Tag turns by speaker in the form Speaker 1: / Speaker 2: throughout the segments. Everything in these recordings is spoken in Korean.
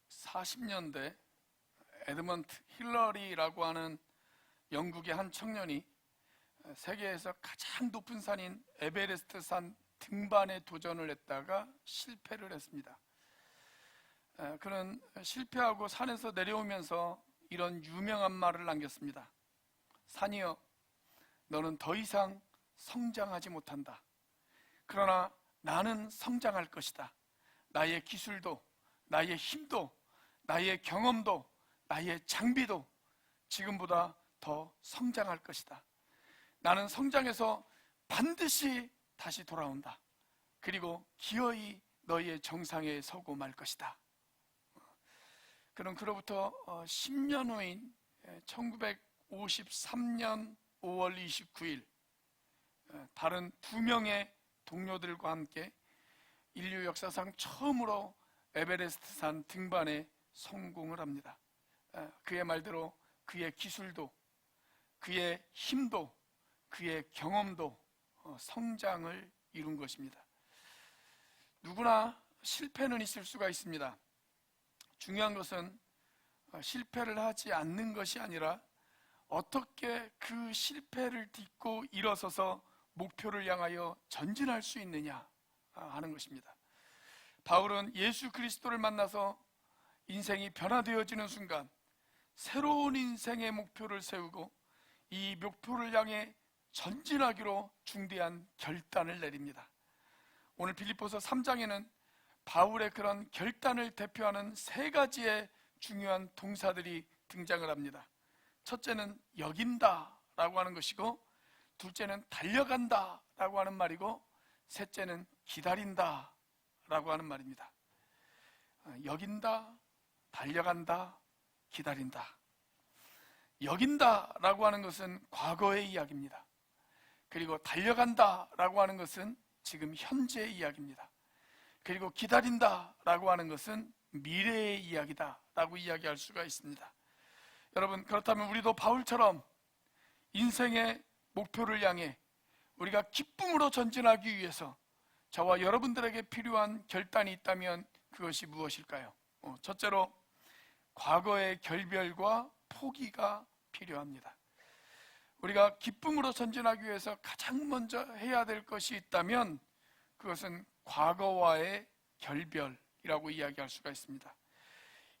Speaker 1: 1940년대 에드먼드 힐러리라고 하는 영국의 한 청년이 세계에서 가장 높은 산인 에베레스트 산 등반에 도전을 했다가 실패를 했습니다. 그는 실패하고 산에서 내려오면서 이런 유명한 말을 남겼습니다. 산이여, 너는 더 이상 성장하지 못한다. 그러나 나는 성장할 것이다. 나의 기술도, 나의 힘도, 나의 경험도, 나의 장비도 지금보다 더 성장할 것이다. 나는 성장해서 반드시 다시 돌아온다. 그리고 기어이 너의 정상에 서고 말 것이다. 그는 그로부터 10년 후인 1953년 5월 29일 다른 2명의 동료들과 함께 인류 역사상 처음으로 에베레스트 산 등반에 성공을 합니다. 그의 말대로 그의 기술도, 그의 힘도, 그의 경험도 성장을 이룬 것입니다. 누구나 실패는 있을 수가 있습니다. 중요한 것은 실패를 하지 않는 것이 아니라 어떻게 그 실패를 딛고 일어서서 목표를 향하여 전진할 수 있느냐 하는 것입니다. 바울은 예수 그리스도를 만나서 인생이 변화되어지는 순간 새로운 인생의 목표를 세우고 이 목표를 향해 전진하기로 중대한 결단을 내립니다. 오늘 빌립보서 3장에는 바울의 그런 결단을 대표하는 3가지의 중요한 동사들이 등장을 합니다. 첫째는 여긴다 라고 하는 것이고, 둘째는 달려간다 라고 하는 말이고, 셋째는 기다린다 라고 하는 말입니다. 여긴다, 달려간다, 기다린다. 여긴다 라고 하는 것은 과거의 이야기입니다. 그리고 달려간다 라고 하는 것은 지금 현재의 이야기입니다. 그리고 기다린다 라고 하는 것은 미래의 이야기다 라고 이야기할 수가 있습니다. 여러분, 그렇다면 우리도 바울처럼 인생의 목표를 향해 우리가 기쁨으로 전진하기 위해서 저와 여러분들에게 필요한 결단이 있다면 그것이 무엇일까요? 첫째로 과거의 결별과 포기가 필요합니다. 우리가 기쁨으로 전진하기 위해서 가장 먼저 해야 될 것이 있다면 그것은 과거와의 결별이라고 이야기할 수가 있습니다.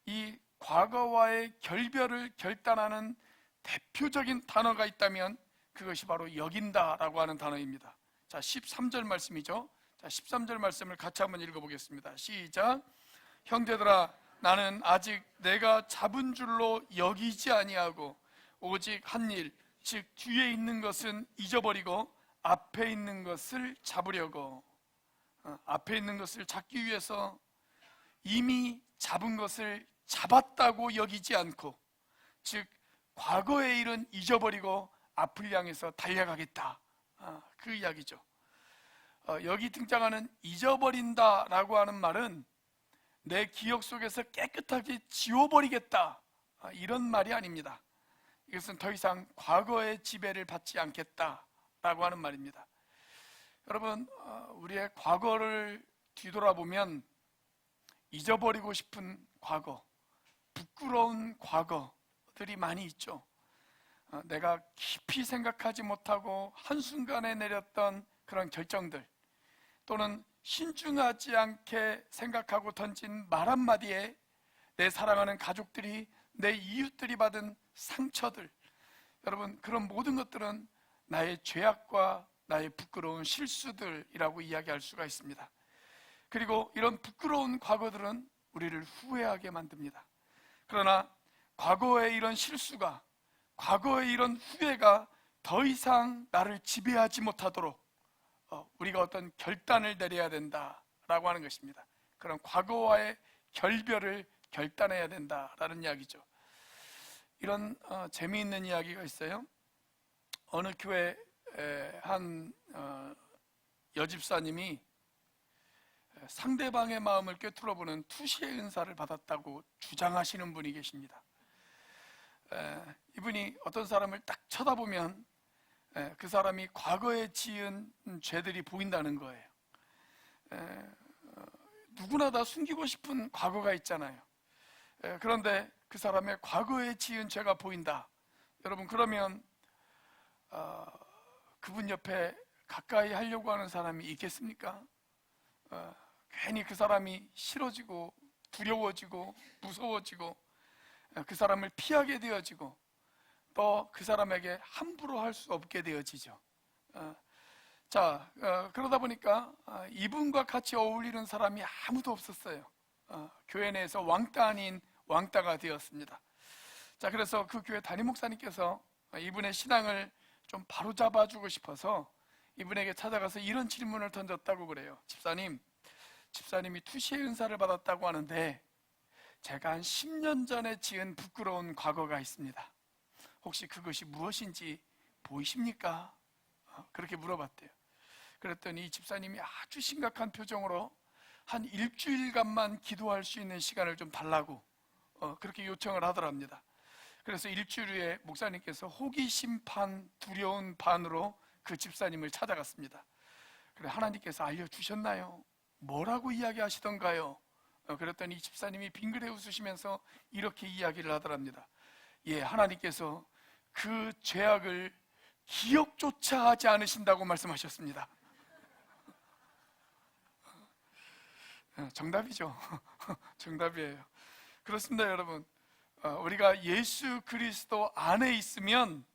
Speaker 1: 이 과거와의 결별을 결단하는 대표적인 단어가 있다면 그것이 바로 여긴다라고 하는 단어입니다. 자, 13절 말씀이죠. 자, 13절 말씀을 같이 한번 읽어보겠습니다. 시작. 형제들아, 나는 아직 내가 잡은 줄로 여기지 아니하고 오직 한 일, 즉 뒤에 있는 것은 잊어버리고 앞에 있는 것을 잡으려고. 앞에 있는 것을 잡기 위해서 이미 잡은 것을 잡았다고 여기지 않고, 즉 과거의 일은 잊어버리고 앞을 향해서 달려가겠다, 그 이야기죠. 여기 등장하는 잊어버린다라고 하는 말은 내 기억 속에서 깨끗하게 지워버리겠다, 이런 말이 아닙니다. 이것은 더 이상 과거의 지배를 받지 않겠다라고 하는 말입니다. 여러분, 우리의 과거를 뒤돌아보면 잊어버리고 싶은 과거, 부끄러운 과거들이 많이 있죠. 내가 깊이 생각하지 못하고 한순간에 내렸던 그런 결정들, 또는 신중하지 않게 생각하고 던진 말 한마디에 내 사랑하는 가족들이, 내 이웃들이 받은 상처들, 여러분, 그런 모든 것들은 나의 죄악과 나의 부끄러운 실수들이라고 이야기할 수가 있습니다. 그리고 이런 부끄러운 과거들은 우리를 후회하게 만듭니다. 그러나 과거의 이런 실수가, 과거의 이런 후회가 더 이상 나를 지배하지 못하도록 우리가 어떤 결단을 내려야 된다라고 하는 것입니다. 그런 과거와의 결별을 결단해야 된다라는 이야기죠. 이런 재미있는 이야기가 있어요. 어느 교회 한 여집사님이 상대방의 마음을 꿰뚫어보는 투시의 은사를 받았다고 주장하시는 분이 계십니다. 이분이 어떤 사람을 딱 쳐다보면 그 사람이 과거에 지은 죄들이 보인다는 거예요. 누구나 다 숨기고 싶은 과거가 있잖아요. 그런데 그 사람의 과거에 지은 죄가 보인다. 여러분, 그러면 그분 옆에 가까이 하려고 하는 사람이 있겠습니까? 괜히 그 사람이 싫어지고 두려워지고 무서워지고 그 사람을 피하게 되어지고 또 그 사람에게 함부로 할 수 없게 되어지죠. 그러다 보니까 이분과 같이 어울리는 사람이 아무도 없었어요. 교회 내에서 왕따 아닌 왕따가 되었습니다. 자, 그래서 그 교회 담임 목사님께서 이분의 신앙을 좀 바로잡아 주고 싶어서 이분에게 찾아가서 이런 질문을 던졌다고 그래요. 집사님이 투시의 은사를 받았다고 하는데 제가 한 10년 전에 지은 부끄러운 과거가 있습니다. 혹시 그것이 무엇인지 보이십니까? 그렇게 물어봤대요. 그랬더니 이 집사님이 아주 심각한 표정으로 한 일주일간만 기도할 수 있는 시간을 좀 달라고 그렇게 요청을 하더랍니다. 그래서 일주일 후에 목사님께서 호기심 반 두려운 반으로 그 집사님을 찾아갔습니다. 그래, 하나님께서 알려주셨나요? 뭐라고 이야기하시던가요? 그랬더니 이 집사님이 빙그레 웃으시면서 이렇게 이야기를 하더랍니다. 예, 하나님께서 그 죄악을 기억조차 하지 않으신다고 말씀하셨습니다. 정답이죠. 정답이에요. 그렇습니다, 여러분. 우리가 예수 그리스도 안에 있으면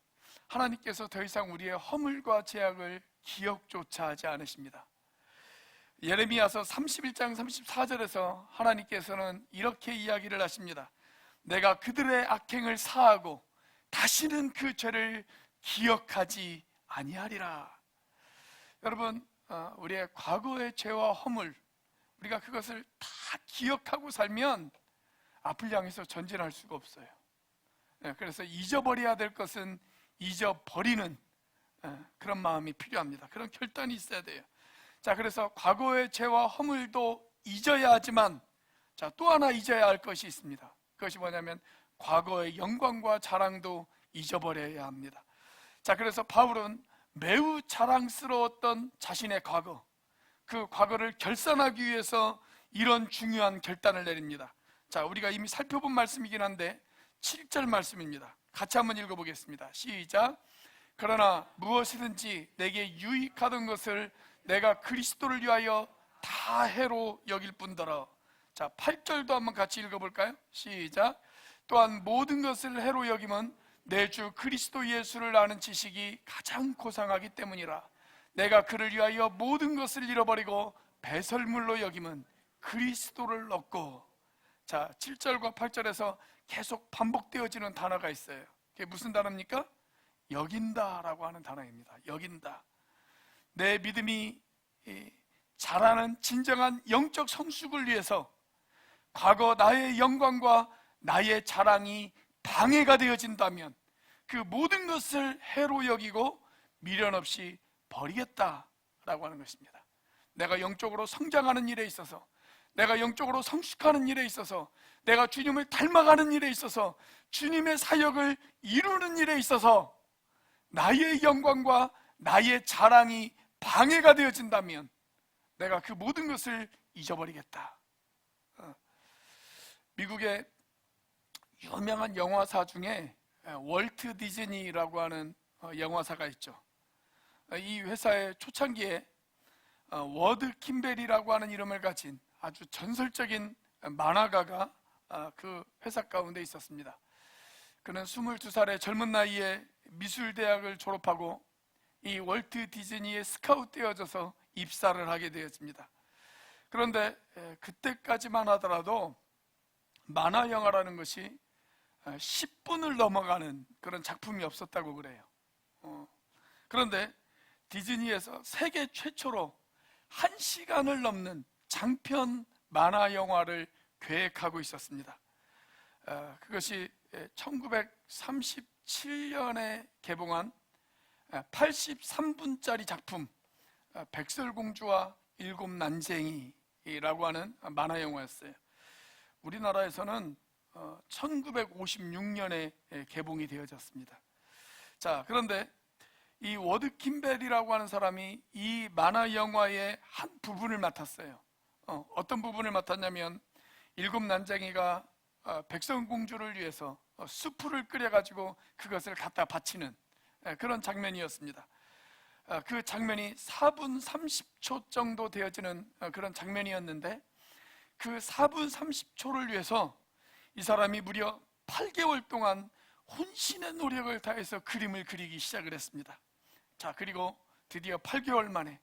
Speaker 1: 하나님께서 더 이상 우리의 허물과 죄악을 기억조차 하지 않으십니다. 예레미야서 31장 34절에서 하나님께서는 이렇게 이야기를 하십니다. 내가 그들의 악행을 사하고 다시는 그 죄를 기억하지 아니하리라. 여러분, 우리의 과거의 죄와 허물, 우리가 그것을 다 기억하고 살면 앞을 향해서 전진할 수가 없어요. 그래서 잊어버려야 될 것은 잊어버리는 그런 마음이 필요합니다. 그런 결단이 있어야 돼요. 자, 그래서 과거의 죄와 허물도 잊어야 하지만 또 하나 잊어야 할 것이 있습니다. 그것이 뭐냐면 과거의 영광과 자랑도 잊어버려야 합니다. 자, 그래서 바울은 매우 자랑스러웠던 자신의 과거, 그 과거를 결산하기 위해서 이런 중요한 결단을 내립니다. 자, 우리가 이미 살펴본 말씀이긴 한데 7절 말씀입니다. 같이 한번 읽어보겠습니다. 시작. 그러나 무엇이든지 내게 유익하던 것을 내가 그리스도를 위하여 다 해로 여길 뿐더러. 자, 8절도 한번 같이 읽어볼까요? 시작. 또한 모든 것을 해로 여김은 내 주 그리스도 예수를 아는 지식이 가장 고상하기 때문이라. 내가 그를 위하여 모든 것을 잃어버리고 배설물로 여김은 그리스도를 얻고. 자, 7절과 8절에서 계속 반복되어지는 단어가 있어요. 그게 무슨 단어입니까? 여긴다라고 하는 단어입니다. 여긴다. 내 믿음이 자라는 진정한 영적 성숙을 위해서 과거 나의 영광과 나의 자랑이 방해가 되어진다면 그 모든 것을 해로 여기고 미련 없이 버리겠다라고 하는 것입니다. 내가 영적으로 성장하는 일에 있어서, 내가 영적으로 성숙하는 일에 있어서, 내가 주님을 닮아가는 일에 있어서, 주님의 사역을 이루는 일에 있어서 나의 영광과 나의 자랑이 방해가 되어진다면 내가 그 모든 것을 잊어버리겠다. 미국의 유명한 영화사 중에 월트 디즈니라고 하는 영화사가 있죠. 이 회사의 초창기에 워드 킴벨이라고 하는 이름을 가진 아주 전설적인 만화가가 그 회사 가운데 있었습니다. 그는 22살의 젊은 나이에 미술대학을 졸업하고 이 월트 디즈니에 스카웃되어져서 입사를 하게 되었습니다. 그런데 그때까지만 하더라도 만화 영화라는 것이 10분을 넘어가는 그런 작품이 없었다고 그래요. 그런데 디즈니에서 세계 최초로 1시간을 넘는 장편 만화 영화를 계획하고 있었습니다. 그것이 1937년에 개봉한 83분짜리 작품 백설공주와 일곱 난쟁이라고 하는 만화 영화였어요. 우리나라에서는 1956년에 개봉이 되어졌습니다. 자, 그런데 이 워드 킴벨이라고 하는 사람이 이 만화 영화의 한 부분을 맡았어요. 어떤 부분을 맡았냐면, 7난쟁이가 백성공주를 위해서 수프를 끓여가지고 그것을 갖다 바치는 그런 장면이었습니다. 그 장면이 4분 30초 정도 되어지는 그런 장면이었는데, 그 4분 30초를 위해서 이 사람이 무려 8개월 동안 혼신의 노력을 다해서 그림을 그리기 시작을 했습니다. 자, 그리고 드디어 8개월 만에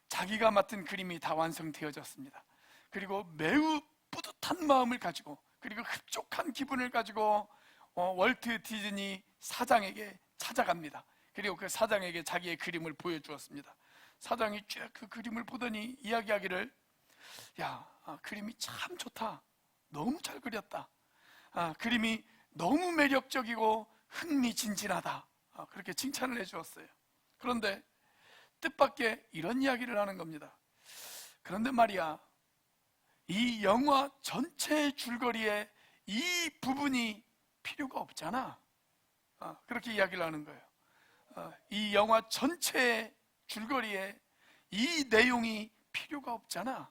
Speaker 1: 자기가 맡은 그림이 다 완성되어졌습니다. 그리고 매우 뿌듯한 마음을 가지고, 그리고 흡족한 기분을 가지고 월트 디즈니 사장에게 찾아갑니다. 그리고 그 사장에게 자기의 그림을 보여주었습니다. 사장이 쭉 그 그림을 보더니 이야기하기를, 야, 그림이 참 좋다, 너무 잘 그렸다, 그림이 너무 매력적이고 흥미진진하다, 그렇게 칭찬을 해주었어요. 그런데 뜻밖의 이런 이야기를 하는 겁니다. 그런데 말이야, 이 영화 전체의 줄거리에 이 부분이 필요가 없잖아. 그렇게 이야기를 하는 거예요. 이 영화 전체의 줄거리에 이 내용이 필요가 없잖아.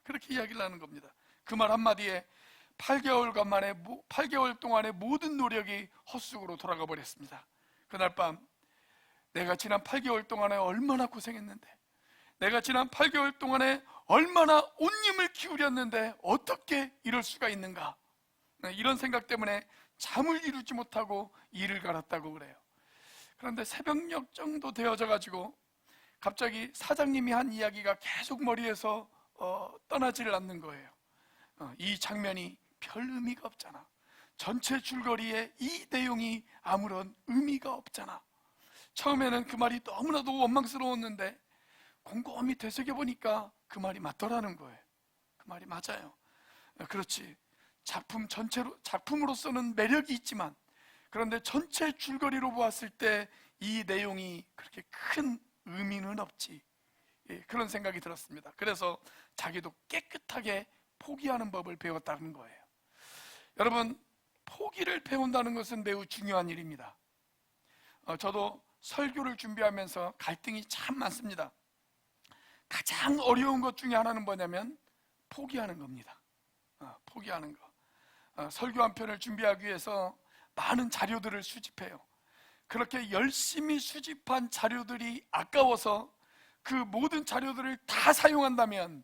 Speaker 1: 그렇게 이야기를 하는 겁니다. 그 말 한마디에 8개월 동안의 모든 노력이 헛수고로 돌아가 버렸습니다. 그날 밤, 내가 지난 8개월 동안에 얼마나 고생했는데, 내가 지난 8개월 동안에 얼마나 온 힘을 기울였는데 어떻게 이럴 수가 있는가, 이런 생각 때문에 잠을 이루지 못하고 일을 갈았다고 그래요. 그런데 새벽녘 정도 되어져 가지고 갑자기 사장님이 한 이야기가 계속 머리에서 떠나지를 않는 거예요. 이 장면이 별 의미가 없잖아. 전체 줄거리에 이 내용이 아무런 의미가 없잖아. 처음에는 그 말이 너무나도 원망스러웠는데 곰곰이 되새겨보니까 그 말이 맞더라는 거예요. 그 말이 맞아요. 그렇지, 작품으로서는 매력이 있지만, 그런데 전체 줄거리로 보았을 때 이 내용이 그렇게 큰 의미는 없지, 그런 생각이 들었습니다. 그래서 자기도 깨끗하게 포기하는 법을 배웠다는 거예요. 여러분, 포기를 배운다는 것은 매우 중요한 일입니다. 저도 설교를 준비하면서 갈등이 참 많습니다. 가장 어려운 것 중에 하나는 뭐냐면 포기하는 겁니다. 포기하는 거. 설교 한 편을 준비하기 위해서 많은 자료들을 수집해요. 그렇게 열심히 수집한 자료들이 아까워서 그 모든 자료들을 다 사용한다면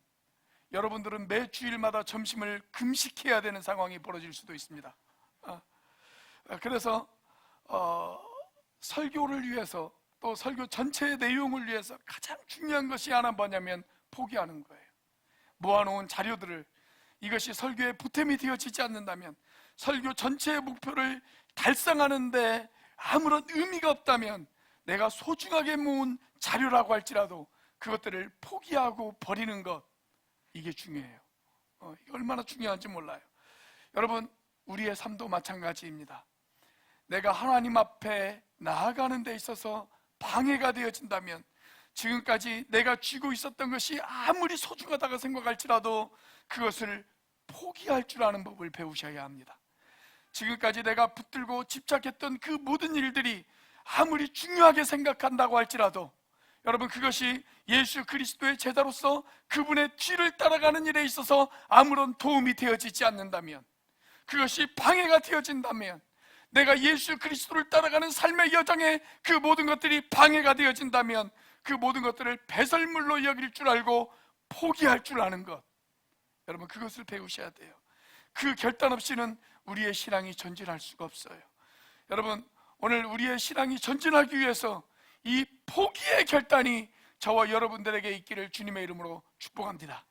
Speaker 1: 여러분들은 매 주일마다 점심을 금식해야 되는 상황이 벌어질 수도 있습니다. 그래서 설교를 위해서, 또 설교 전체의 내용을 위해서 가장 중요한 것이 하나 뭐냐면 포기하는 거예요. 모아놓은 자료들을, 이것이 설교에 보탬이 되어지지 않는다면, 설교 전체의 목표를 달성하는데 아무런 의미가 없다면, 내가 소중하게 모은 자료라고 할지라도 그것들을 포기하고 버리는 것, 이게 중요해요. 이게 얼마나 중요한지 몰라요. 여러분, 우리의 삶도 마찬가지입니다. 내가 하나님 앞에 나아가는 데 있어서 방해가 되어진다면, 지금까지 내가 쥐고 있었던 것이 아무리 소중하다고 생각할지라도 그것을 포기할 줄 아는 법을 배우셔야 합니다. 지금까지 내가 붙들고 집착했던 그 모든 일들이 아무리 중요하게 생각한다고 할지라도, 여러분, 그것이 예수 그리스도의 제자로서 그분의 뒤를 따라가는 일에 있어서 아무런 도움이 되어지지 않는다면, 그것이 방해가 되어진다면, 내가 예수 그리스도를 따라가는 삶의 여정에 그 모든 것들이 방해가 되어진다면 그 모든 것들을 배설물로 여길 줄 알고 포기할 줄 아는 것, 여러분, 그것을 배우셔야 돼요. 그 결단 없이는 우리의 신앙이 전진할 수가 없어요. 여러분, 오늘 우리의 신앙이 전진하기 위해서 이 포기의 결단이 저와 여러분들에게 있기를 주님의 이름으로 축복합니다.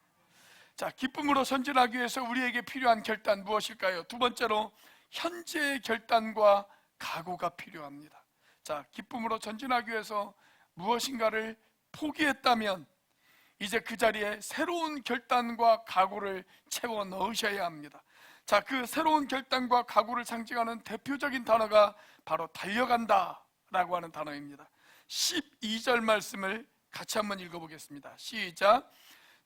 Speaker 1: 자, 기쁨으로 전진하기 위해서 우리에게 필요한 결단 무엇일까요? 두 번째로, 현재의 결단과 각오가 필요합니다. 자, 기쁨으로 전진하기 위해서 무엇인가를 포기했다면 이제 그 자리에 새로운 결단과 각오를 채워 넣으셔야 합니다. 자, 그 새로운 결단과 각오를 상징하는 대표적인 단어가 바로 달려간다 라고 하는 단어입니다. 12절 말씀을 같이 한번 읽어보겠습니다. 시작.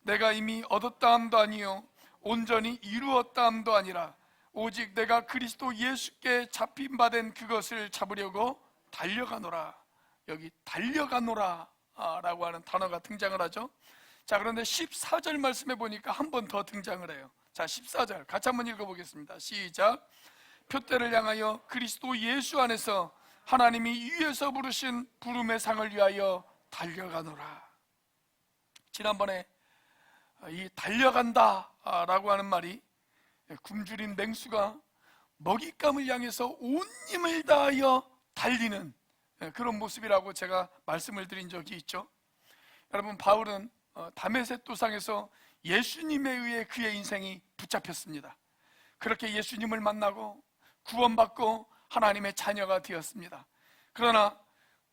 Speaker 1: 내가 이미 얻었다 함도 아니요 온전히 이루었다 함도 아니라 오직 내가 그리스도 예수께 잡힌 바 된 그것을 잡으려고 달려가노라. 여기 달려가노라 라고 하는 단어가 등장을 하죠. 자, 그런데 14절 말씀에 보니까 한 번 더 등장을 해요. 자, 14절 같이 한번 읽어보겠습니다. 시작. 표대를 향하여 그리스도 예수 안에서 하나님이 위에서 부르신 부름의 상을 위하여 달려가노라. 지난번에 이 달려간다 라고 하는 말이 굶주린 맹수가 먹잇감을 향해서 온 힘을 다하여 달리는 그런 모습이라고 제가 말씀을 드린 적이 있죠. 여러분, 바울은 다메섹 도상에서 예수님에 의해 그의 인생이 붙잡혔습니다. 그렇게 예수님을 만나고 구원받고 하나님의 자녀가 되었습니다. 그러나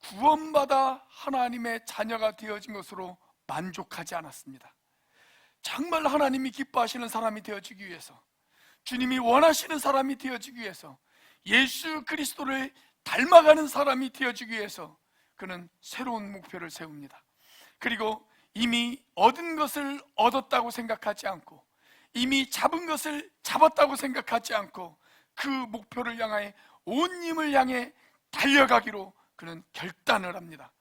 Speaker 1: 구원받아 하나님의 자녀가 되어진 것으로 만족하지 않았습니다. 정말 하나님이 기뻐하시는 사람이 되어지기 위해서, 주님이 원하시는 사람이 되어지기 위해서, 예수 그리스도를 닮아가는 사람이 되어지기 위해서 그는 새로운 목표를 세웁니다. 그리고 이미 얻은 것을 얻었다고 생각하지 않고, 이미 잡은 것을 잡았다고 생각하지 않고, 그 목표를 향해 온 힘을 향해 달려가기로 그는 결단을 합니다.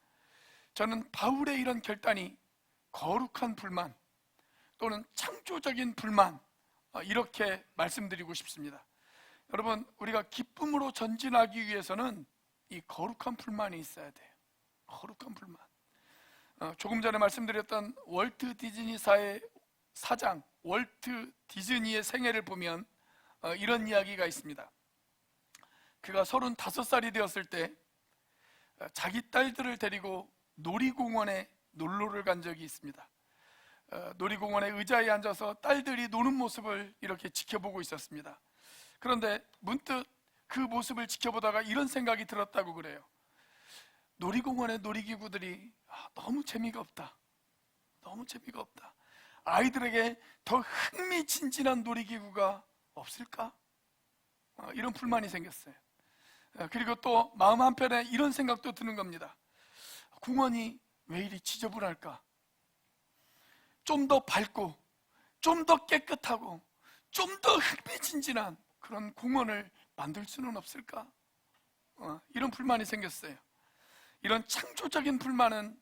Speaker 1: 저는 바울의 이런 결단이 거룩한 불만 또는 창조적인 불만, 이렇게 말씀드리고 싶습니다. 여러분, 우리가 기쁨으로 전진하기 위해서는 이 거룩한 불만이 있어야 돼요. 거룩한 불만. 조금 전에 말씀드렸던 월트 디즈니사의 사장 월트 디즈니의 생애를 보면 이런 이야기가 있습니다. 그가 35살이 되었을 때 자기 딸들을 데리고 놀이공원에 놀러를 간 적이 있습니다. 놀이공원의 의자에 앉아서 딸들이 노는 모습을 이렇게 지켜보고 있었습니다. 그런데 문득 그 모습을 지켜보다가 이런 생각이 들었다고 그래요. 놀이공원의 놀이기구들이 너무 재미가 없다. 너무 재미가 없다. 아이들에게 더 흥미진진한 놀이기구가 없을까? 이런 불만이 생겼어요. 그리고 또 마음 한편에 이런 생각도 드는 겁니다. 공원이 왜 이리 지저분할까? 좀 더 밝고, 좀 더 깨끗하고, 좀 더 흥미진진한 그런 공원을 만들 수는 없을까? 이런 불만이 생겼어요. 이런 창조적인 불만은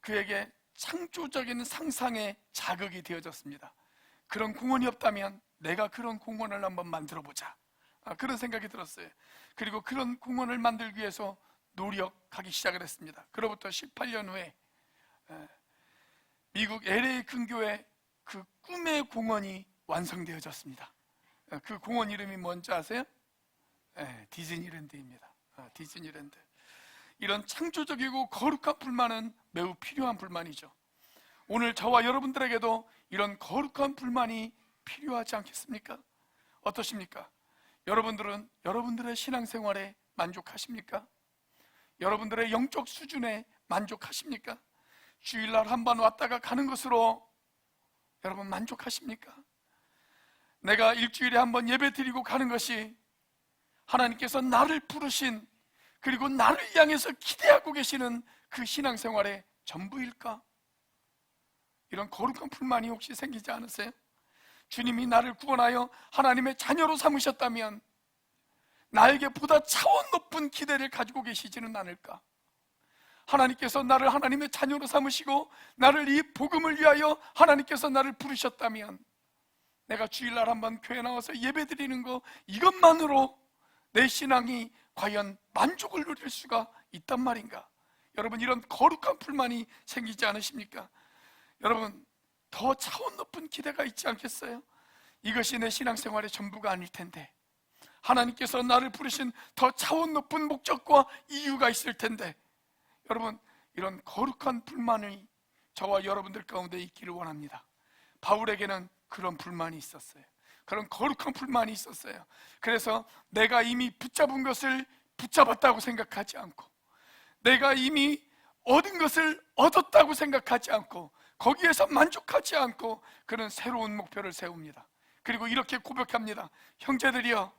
Speaker 1: 그에게 창조적인 상상의 자극이 되어졌습니다. 그런 공원이 없다면 내가 그런 공원을 한번 만들어 보자, 그런 생각이 들었어요. 그리고 그런 공원을 만들기 위해서 노력하기 시작을 했습니다. 그로부터 18년 후에 미국 LA 근교에 그 꿈의 공원이 완성되어졌습니다. 그 공원 이름이 뭔지 아세요? 디즈니랜드입니다. 디즈니랜드. 이런 창조적이고 거룩한 불만은 매우 필요한 불만이죠. 오늘 저와 여러분들에게도 이런 거룩한 불만이 필요하지 않겠습니까? 어떠십니까? 여러분들은 여러분들의 신앙생활에 만족하십니까? 여러분들의 영적 수준에 만족하십니까? 주일날 한 번 왔다가 가는 것으로 여러분 만족하십니까? 내가 일주일에 한 번 예배 드리고 가는 것이 하나님께서 나를 부르신, 그리고 나를 향해서 기대하고 계시는 그 신앙생활의 전부일까? 이런 거룩한 불만이 혹시 생기지 않으세요? 주님이 나를 구원하여 하나님의 자녀로 삼으셨다면 나에게 보다 차원 높은 기대를 가지고 계시지는 않을까? 하나님께서 나를 하나님의 자녀로 삼으시고 나를 이 복음을 위하여 하나님께서 나를 부르셨다면 내가 주일날 한번 교회 나와서 예배 드리는 거, 이것만으로 내 신앙이 과연 만족을 누릴 수가 있단 말인가? 여러분, 이런 거룩한 불만이 생기지 않으십니까? 여러분, 더 차원 높은 기대가 있지 않겠어요? 이것이 내 신앙생활의 전부가 아닐 텐데, 하나님께서 나를 부르신 더 차원 높은 목적과 이유가 있을 텐데, 여러분, 이런 거룩한 불만이 저와 여러분들 가운데 있기를 원합니다. 바울에게는 그런 불만이 있었어요. 그런 거룩한 불만이 있었어요. 그래서 내가 이미 붙잡은 것을 붙잡았다고 생각하지 않고, 내가 이미 얻은 것을 얻었다고 생각하지 않고, 거기에서 만족하지 않고 그는 새로운 목표를 세웁니다. 그리고 이렇게 고백합니다. 형제들이여,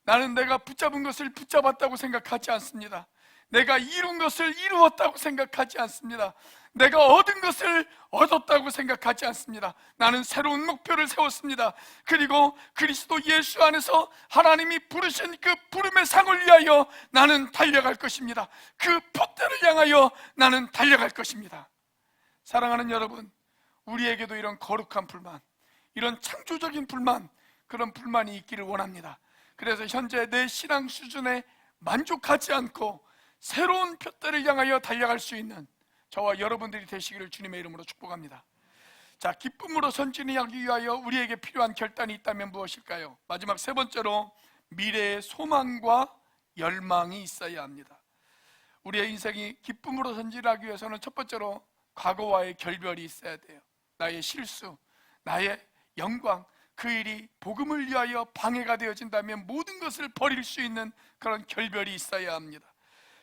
Speaker 1: 나는 내가 붙잡은 것을 붙잡았다고 생각하지 않습니다. 내가 이룬 것을 이루었다고 생각하지 않습니다. 내가 얻은 것을 얻었다고 생각하지 않습니다. 나는 새로운 목표를 세웠습니다. 그리고 그리스도 예수 안에서 하나님이 부르신 그 부름의 상을 위하여 나는 달려갈 것입니다. 그 표대를 향하여 나는 달려갈 것입니다. 사랑하는 여러분, 우리에게도 이런 거룩한 불만, 이런 창조적인 불만, 그런 불만이 있기를 원합니다. 그래서 현재 내 신앙 수준에 만족하지 않고 새로운 표대를 향하여 달려갈 수 있는 저와 여러분들이 되시기를 주님의 이름으로 축복합니다. 자, 기쁨으로 전진하기 위하여 우리에게 필요한 결단이 있다면 무엇일까요? 마지막 세 번째로 미래의 소망과 열망이 있어야 합니다. 우리의 인생이 기쁨으로 전진하기 위해서는 첫 번째로 과거와의 결별이 있어야 돼요. 나의 실수, 나의 영광, 그 일이 복음을 위하여 방해가 되어진다면 모든 것을 버릴 수 있는 그런 결별이 있어야 합니다.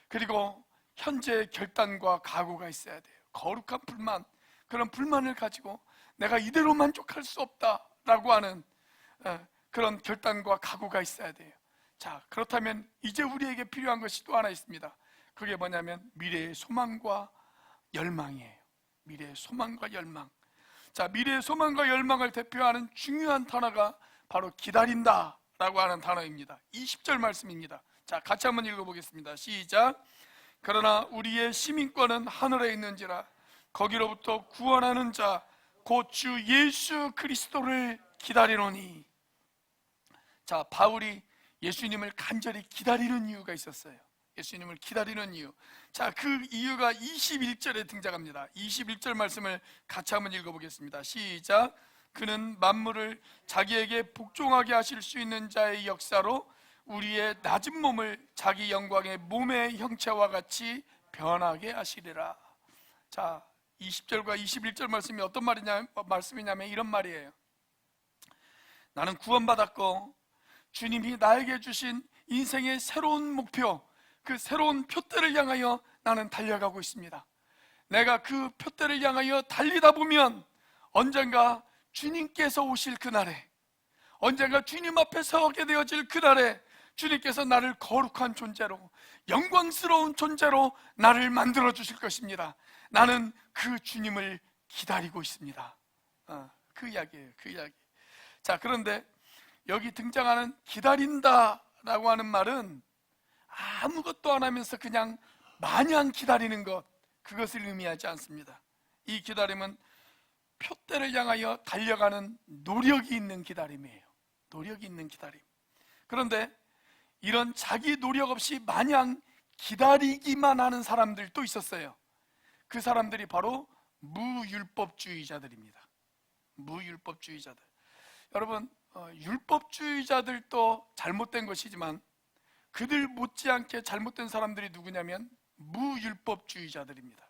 Speaker 1: 그리고 현재의 결단과 각오가 있어야 돼요. 거룩한 불만, 그런 불만을 가지고 내가 이대로 만족할 수 없다라고 하는 그런 결단과 각오가 있어야 돼요. 자, 그렇다면 이제 우리에게 필요한 것이 또 하나 있습니다. 그게 뭐냐면 미래의 소망과 열망이에요. 미래의 소망과 열망. 자, 미래의 소망과 열망을 대표하는 중요한 단어가 바로 기다린다 라고 하는 단어입니다. 20절 말씀입니다. 자, 같이 한번 읽어보겠습니다. 시작. 그러나 우리의 시민권은 하늘에 있는지라 거기로부터 구원하는 자 곧 주 예수 그리스도를 기다리노니. 자, 바울이 예수님을 간절히 기다리는 이유가 있었어요. 예수님을 기다리는 이유. 자, 그 이유가 21절에 등장합니다. 21절 말씀을 같이 한번 읽어보겠습니다. 시작. 그는 만물을 자기에게 복종하게 하실 수 있는 자의 역사로 우리의 낮은 몸을 자기 영광의 몸의 형체와 같이 변하게 하시리라. 자, 20절과 21절 말씀이 어떤 말씀이냐면 이런 말이에요. 나는 구원받았고 주님이 나에게 주신 인생의 새로운 목표, 그 새로운 표대를 향하여 나는 달려가고 있습니다. 내가 그 표대를 향하여 달리다 보면 언젠가 주님께서 오실 그날에, 언젠가 주님 앞에 서게 되어질 그날에 주님께서 나를 거룩한 존재로, 영광스러운 존재로 나를 만들어 주실 것입니다. 나는 그 주님을 기다리고 있습니다. 그 이야기예요. 그 이야기. 자, 그런데 여기 등장하는 기다린다라고 하는 말은 아무것도 안 하면서 그냥 마냥 기다리는 것, 그것을 의미하지 않습니다. 이 기다림은 표대를 향하여 달려가는 노력이 있는 기다림이에요. 노력이 있는 기다림. 그런데 이런 자기 노력 없이 마냥 기다리기만 하는 사람들도 있었어요. 그 사람들이 바로 무율법주의자들입니다. 무율법주의자들. 여러분, 율법주의자들도 잘못된 것이지만 그들 못지않게 잘못된 사람들이 누구냐면 무율법주의자들입니다.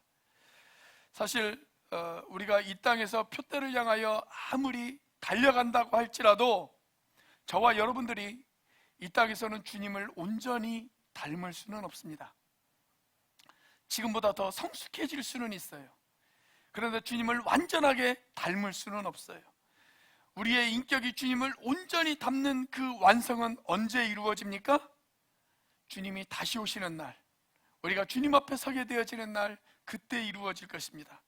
Speaker 1: 사실 우리가 이 땅에서 표대를 향하여 아무리 달려간다고 할지라도 저와 여러분들이 이 땅에서는 주님을 온전히 닮을 수는 없습니다. 지금보다 더 성숙해질 수는 있어요. 그런데 주님을 완전하게 닮을 수는 없어요. 우리의 인격이 주님을 온전히 닮는 그 완성은 언제 이루어집니까? 주님이 다시 오시는 날, 우리가 주님 앞에 서게 되어지는 날, 그때 이루어질 것입니다.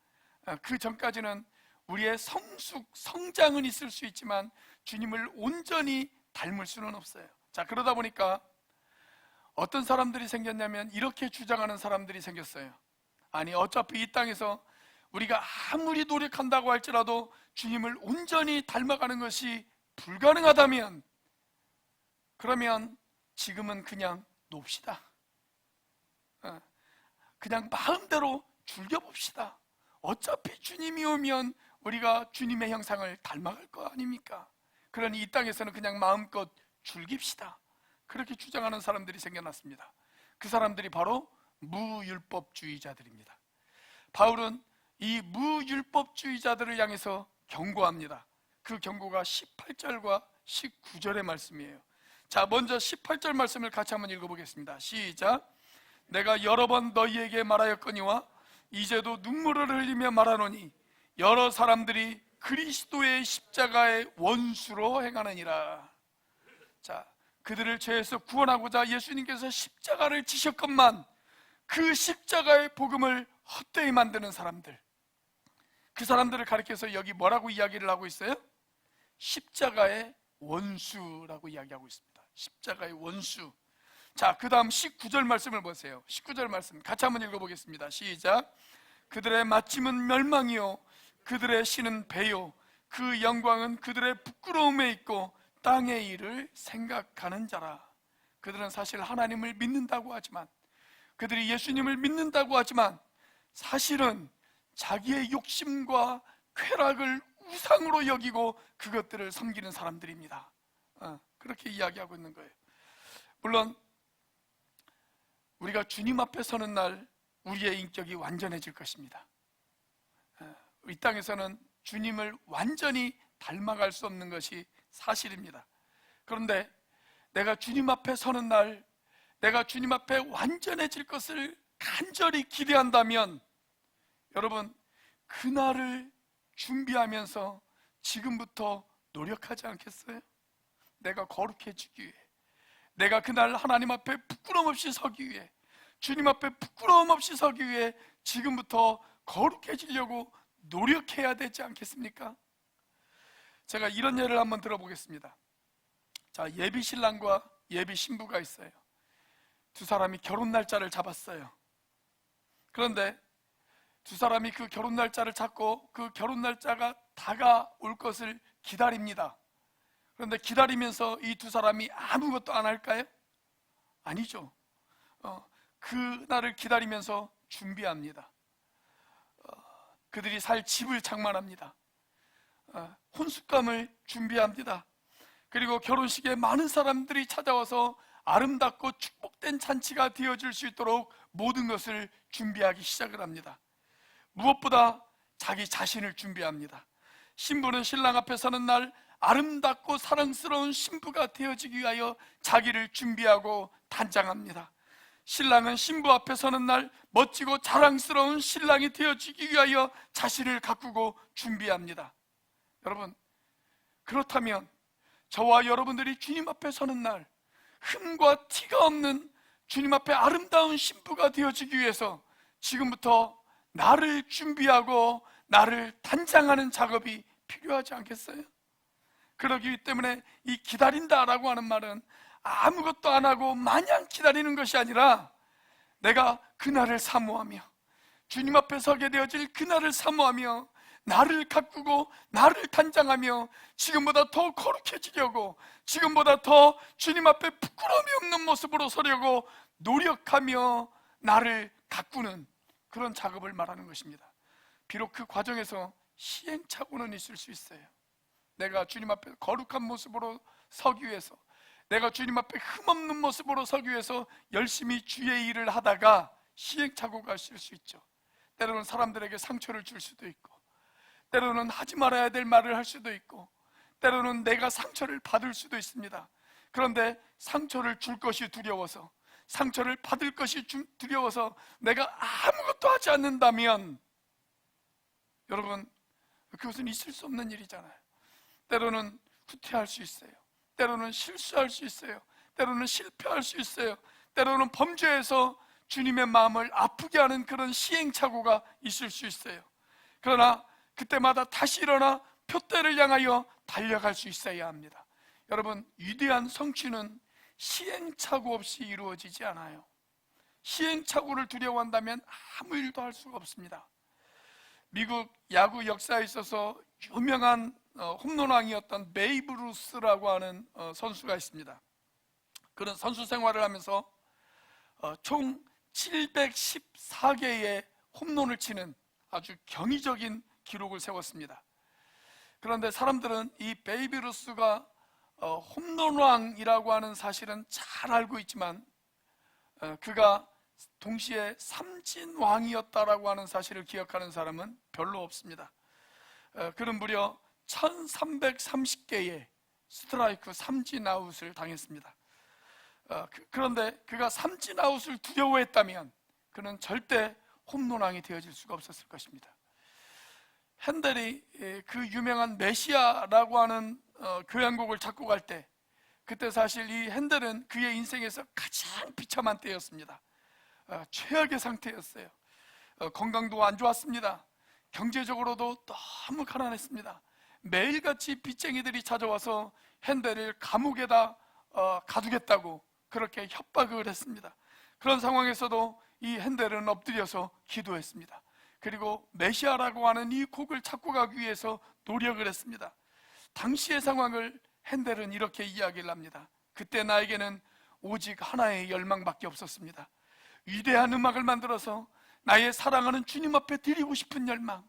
Speaker 1: 그 전까지는 우리의 성장은 있을 수 있지만 주님을 온전히 닮을 수는 없어요. 자, 그러다 보니까 어떤 사람들이 생겼냐면 이렇게 주장하는 사람들이 생겼어요. 아니, 어차피 이 땅에서 우리가 아무리 노력한다고 할지라도 주님을 온전히 닮아가는 것이 불가능하다면 그러면 지금은 그냥 놉시다. 그냥 마음대로 즐겨봅시다. 어차피 주님이 오면 우리가 주님의 형상을 닮아갈 거 아닙니까? 그러니 이 땅에서는 그냥 마음껏 즐깁시다. 그렇게 주장하는 사람들이 생겨났습니다. 그 사람들이 바로 무율법주의자들입니다. 바울은 이 무율법주의자들을 향해서 경고합니다. 그 경고가 18절과 19절의 말씀이에요. 자, 먼저 18절 말씀을 같이 한번 읽어보겠습니다. 시작. 내가 여러 번 너희에게 말하였거니와 이제도 눈물을 흘리며 말하노니 여러 사람들이 그리스도의 십자가의 원수로 행하느니라. 자, 그들을 죄에서 구원하고자 예수님께서 십자가를 지셨건만 그 십자가의 복음을 헛되이 만드는 사람들, 그 사람들을 가리켜서 여기 뭐라고 이야기를 하고 있어요? 십자가의 원수라고 이야기하고 있습니다. 십자가의 원수. 자, 그 다음 19절 말씀을 보세요. 19절 말씀 같이 한번 읽어보겠습니다. 시작. 그들의 마침은 멸망이요 그들의 신은 배요, 그 영광은 그들의 부끄러움에 있고 땅의 일을 생각하는 자라. 그들은 사실 하나님을 믿는다고 하지만, 그들이 예수님을 믿는다고 하지만 사실은 자기의 욕심과 쾌락을 우상으로 여기고 그것들을 섬기는 사람들입니다. 그렇게 이야기하고 있는 거예요. 물론 우리가 주님 앞에 서는 날 우리의 인격이 완전해질 것입니다. 이 땅에서는 주님을 완전히 닮아갈 수 없는 것이 사실입니다. 그런데 내가 주님 앞에 서는 날, 내가 주님 앞에 완전해질 것을 간절히 기대한다면, 여러분, 그날을 준비하면서 지금부터 노력하지 않겠어요? 내가 거룩해지기 위해, 내가 그날 하나님 앞에 부끄러움 없이 서기 위해, 주님 앞에 부끄러움 없이 서기 위해 지금부터 거룩해지려고 노력해야 되지 않겠습니까? 제가 이런 예를 한번 들어보겠습니다. 자, 예비 신랑과 예비 신부가 있어요. 두 사람이 결혼 날짜를 잡았어요. 그런데 두 사람이 그 결혼 날짜를 잡고 그 결혼 날짜가 다가올 것을 기다립니다. 그런데 기다리면서 이 두 사람이 아무것도 안 할까요? 아니죠. 그 날을 기다리면서 준비합니다. 그들이 살 집을 장만합니다. 혼숙감을 준비합니다. 그리고 결혼식에 많은 사람들이 찾아와서 아름답고 축복된 잔치가 되어질 수 있도록 모든 것을 준비하기 시작을 합니다. 무엇보다 자기 자신을 준비합니다. 신부는 신랑 앞에 서는 날 아름답고 사랑스러운 신부가 되어지기 위하여 자기를 준비하고 단장합니다. 신랑은 신부 앞에 서는 날 멋지고 자랑스러운 신랑이 되어지기 위하여 자신을 가꾸고 준비합니다. 여러분, 그렇다면 저와 여러분들이 주님 앞에 서는 날 흠과 티가 없는 주님 앞에 아름다운 신부가 되어지기 위해서 지금부터 나를 준비하고 나를 단장하는 작업이 필요하지 않겠어요? 그러기 때문에 이 기다린다라고 하는 말은 아무것도 안 하고 마냥 기다리는 것이 아니라 내가 그날을 사모하며 주님 앞에 서게 되어질 그날을 사모하며 나를 가꾸고 나를 단장하며 지금보다 더 거룩해지려고, 지금보다 더 주님 앞에 부끄러움이 없는 모습으로 서려고 노력하며 나를 가꾸는 그런 작업을 말하는 것입니다. 비록 그 과정에서 시행착오는 있을 수 있어요. 내가 주님 앞에 거룩한 모습으로 서기 위해서, 내가 주님 앞에 흠없는 모습으로 서기 위해서 열심히 주의 일을 하다가 시행착오가 있을 수 있죠. 때로는 사람들에게 상처를 줄 수도 있고, 때로는 하지 말아야 될 말을 할 수도 있고, 때로는 내가 상처를 받을 수도 있습니다. 그런데 상처를 줄 것이 두려워서, 상처를 받을 것이 두려워서 내가 아무것도 하지 않는다면, 여러분, 그것은 있을 수 없는 일이잖아요. 때로는 후퇴할 수 있어요. 때로는 실수할 수 있어요. 때로는 실패할 수 있어요. 때로는 범죄에서 주님의 마음을 아프게 하는 그런 시행착오가 있을 수 있어요. 그러나 그때마다 다시 일어나 표대를 향하여 달려갈 수 있어야 합니다. 여러분, 위대한 성취는 시행착오 없이 이루어지지 않아요. 시행착오를 두려워한다면 아무 일도 할 수가 없습니다. 미국 야구 역사에 있어서 유명한 홈런왕이었던 베이브 루스라고 하는 선수가 있습니다. 그런 선수 생활을 하면서 총 714개의 홈런을 치는 아주 경이적인 기록을 세웠습니다. 그런데 사람들은 이 베이브 루스가 홈런왕이라고 하는 사실은 잘 알고 있지만 그가 동시에 삼진왕이었다라고 하는 사실을 기억하는 사람은 별로 없습니다. 그는 무려 1330개의 스트라이크 삼진아웃을 당했습니다. 그런데 그가 삼진아웃을 두려워했다면 그는 절대 홈런왕이 되어질 수가 없었을 것입니다. 핸델이 그 유명한 메시아라고 하는 교향곡을 작곡할 때, 그때 사실 이 핸델은 그의 인생에서 가장 비참한 때였습니다. 최악의 상태였어요. 건강도 안 좋았습니다. 경제적으로도 너무 가난했습니다. 매일같이 빚쟁이들이 찾아와서 핸델을 감옥에다 가두겠다고 그렇게 협박을 했습니다. 그런 상황에서도 이 핸델은 엎드려서 기도했습니다. 그리고 메시아라고 하는 이 곡을 찾고 가기 위해서 노력을 했습니다. 당시의 상황을 핸델은 이렇게 이야기를 합니다. 그때 나에게는 오직 하나의 열망밖에 없었습니다. 위대한 음악을 만들어서 나의 사랑하는 주님 앞에 드리고 싶은 열망,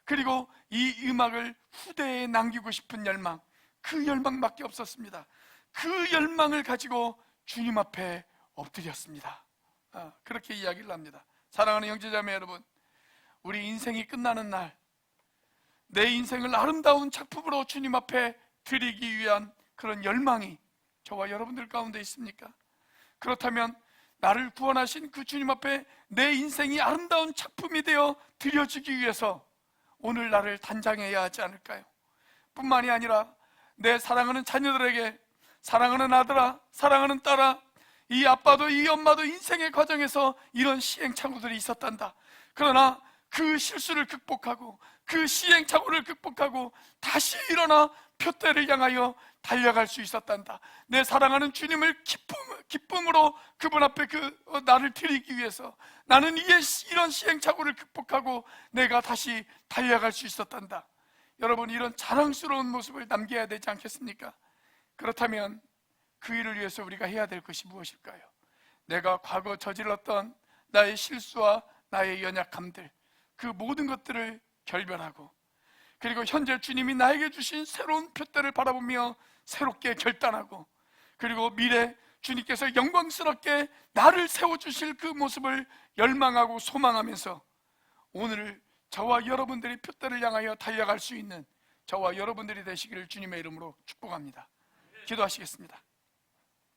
Speaker 1: 그리고 이 음악을 후대에 남기고 싶은 열망, 그 열망밖에 없었습니다. 그 열망을 가지고 주님 앞에 엎드렸습니다. 그렇게 이야기를 합니다. 사랑하는 형제자매 여러분, 우리 인생이 끝나는 날, 내 인생을 아름다운 작품으로 주님 앞에 드리기 위한 그런 열망이 저와 여러분들 가운데 있습니까? 그렇다면 나를 구원하신 그 주님 앞에 내 인생이 아름다운 작품이 되어 드려지기 위해서 오늘 나를 단장해야 하지 않을까요? 뿐만이 아니라 내 사랑하는 자녀들에게, 사랑하는 아들아, 사랑하는 딸아, 이 아빠도 이 엄마도 인생의 과정에서 이런 시행착오들이 있었단다. 그러나 그 실수를 극복하고 그 시행착오를 극복하고 다시 일어나 표대를 향하여 달려갈 수 있었단다. 내 사랑하는 주님을 기쁨으로 그분 앞에 나를 드리기 위해서 나는 이런 시행착오를 극복하고 내가 다시 달려갈 수 있었단다. 여러분, 이런 자랑스러운 모습을 남겨야 되지 않겠습니까? 그렇다면 그 일을 위해서 우리가 해야 될 것이 무엇일까요? 내가 과거 저질렀던 나의 실수와 나의 연약함들, 그 모든 것들을 결별하고, 그리고 현재 주님이 나에게 주신 새로운 표대를 바라보며 새롭게 결단하고, 그리고 미래 주님께서 영광스럽게 나를 세워주실 그 모습을 열망하고 소망하면서 오늘 저와 여러분들이 표대를 향하여 달려갈 수 있는 저와 여러분들이 되시기를 주님의 이름으로 축복합니다. 기도하시겠습니다.